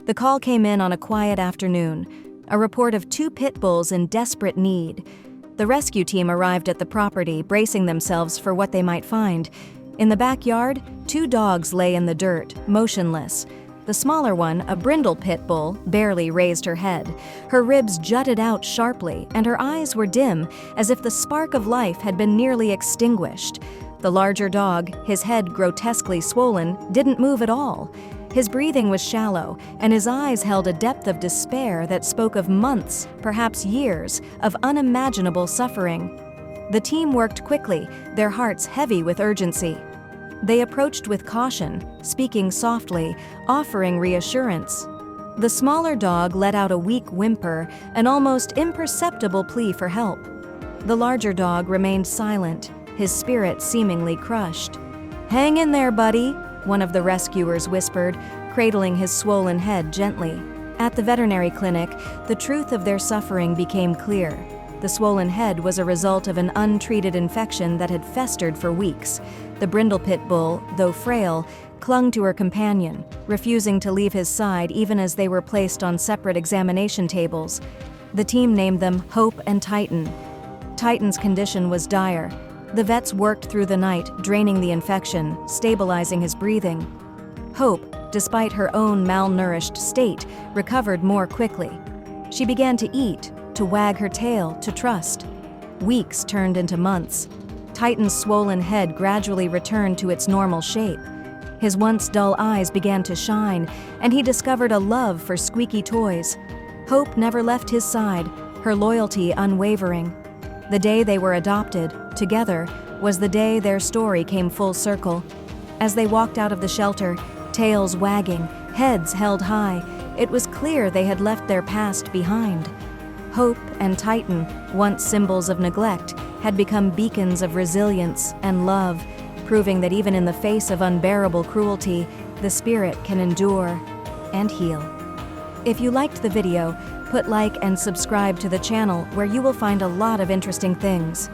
The call came in on a quiet afternoon, a report of 2 pit bulls in desperate need. The rescue team arrived at the property, bracing themselves for what they might find. In the backyard, 2 dogs lay in the dirt, motionless. The smaller one, a brindle pit bull, barely raised her head. Her ribs jutted out sharply, and her eyes were dim, as if the spark of life had been nearly extinguished. The larger dog, his head grotesquely swollen, didn't move at all. His breathing was shallow, and his eyes held a depth of despair that spoke of months, perhaps years, of unimaginable suffering. The team worked quickly, their hearts heavy with urgency. They approached with caution, speaking softly, offering reassurance. The smaller dog let out a weak whimper, an almost imperceptible plea for help. The larger dog remained silent, his spirit seemingly crushed. "Hang in there, buddy," one of the rescuers whispered, cradling his swollen head gently. At the veterinary clinic, the truth of their suffering became clear. The swollen head was a result of an untreated infection that had festered for weeks. The brindle pit bull, though frail, clung to her companion, refusing to leave his side even as they were placed on separate examination tables. The team named them Hope and Titan. Titan's condition was dire. The vets worked through the night, draining the infection, stabilizing his breathing. Hope, despite her own malnourished state, recovered more quickly. She began to eat, to wag her tail, to trust. Weeks turned into months. Titan's swollen head gradually returned to its normal shape. His once dull eyes began to shine, and he discovered a love for squeaky toys. Hope never left his side, her loyalty unwavering. The day they were adopted, together, was the day their story came full circle. As they walked out of the shelter, tails wagging, heads held high, it was clear they had left their past behind. Hope and Titan, once symbols of neglect, had become beacons of resilience and love, proving that even in the face of unbearable cruelty, the spirit can endure and heal. If you liked the video, put like and subscribe to the channel where you will find a lot of interesting things.